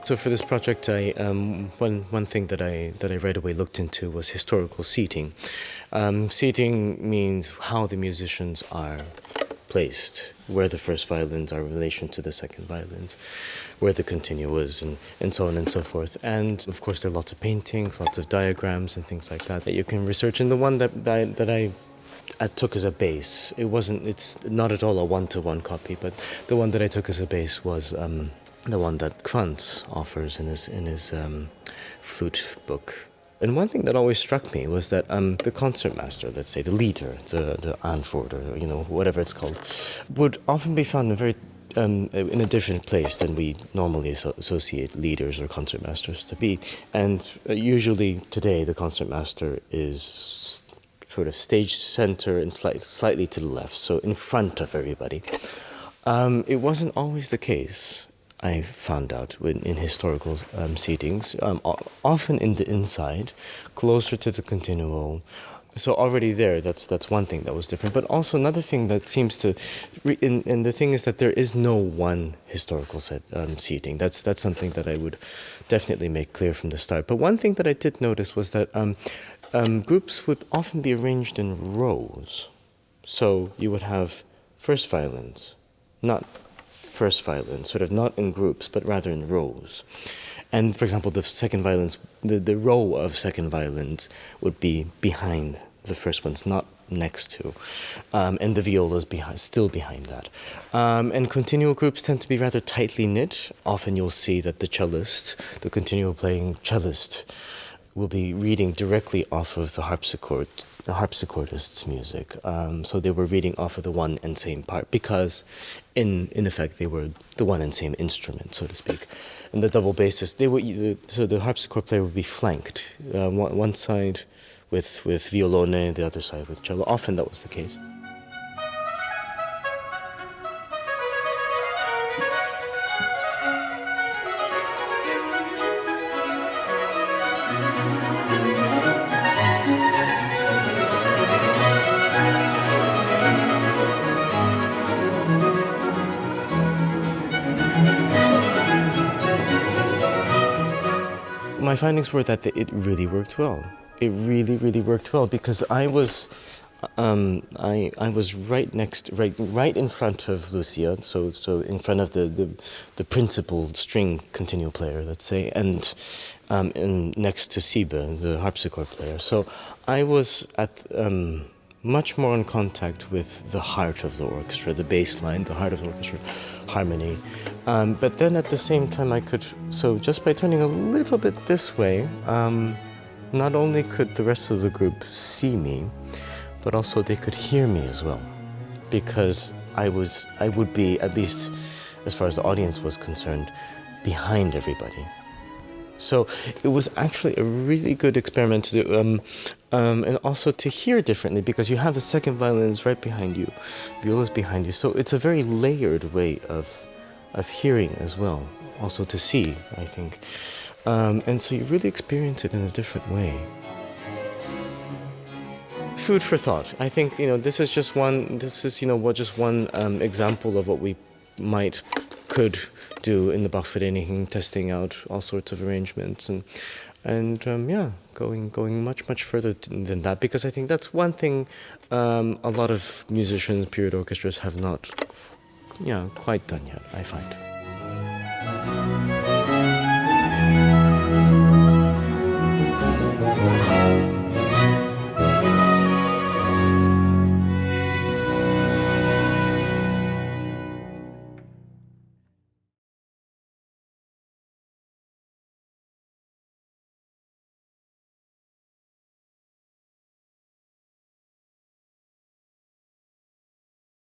So for this project, one thing that I right away looked into was historical seating. Seating means how the musicians are placed, where the first violins are in relation to the second violins, where the continuo is, and so on and so forth. And of course, there are lots of paintings, lots of diagrams, and things like that you can research. And the one that I took as a base, it's not at all a one-to-one copy, but the one that I took as a base was the one that Krantz offers in his flute book. And one thing that always struck me was that the concertmaster, let's say the leader, the Anvoerder, whatever it's called, would often be found in a different place than we normally associate leaders or concertmasters to be. And usually today the concertmaster is sort of stage center and slightly to the left, so in front of everybody. It wasn't always the case. I found out in historical seatings, often in the inside, closer to the continuo. So already there, that's one thing that was different. But also another thing that seems to, and the thing is that there is no one historical seating. That's something that I would definitely make clear from the start. But one thing that I did notice was that groups would often be arranged in rows. So you would have first violins, not first violins, sort of not in groups, but rather in rows. And for example, the second violins, the row of second violins would be behind the first ones, not next to. And the violas still behind that. And continuo groups tend to be rather tightly knit. Often you'll see that the cellist, the continuo playing cellist, will be reading directly off of the harpsichordist's music. So they were reading off of the one and same part because, in effect, they were the one and same instrument, so to speak. And the double basses, so the harpsichord player would be flanked, one side with violone, the other side with cello. Often that was the case. My findings were that it really worked well. It really, really worked well because I was right in front of Lucia, so in front of the principal string continuo player, let's say, and next to Siebe, the harpsichord player. So I was at much more in contact with the heart of the orchestra, the bass line, the heart of the orchestra, harmony. But then at the same time so just by turning a little bit this way, not only could the rest of the group see me, but also they could hear me as well. Because I would be, at least as far as the audience was concerned, behind everybody. So it was actually a really good experiment to do, and also to hear differently because you have the second violins right behind you, violas behind you. So it's a very layered way of hearing as well, also to see, I think. And so you really experience it in a different way. Food for thought. I think this is just one example of what we could do in the Bachvereniging, testing out all sorts of arrangements and going much further than that, because I think that's one thing a lot of musicians, period orchestras have not quite done yet, I find.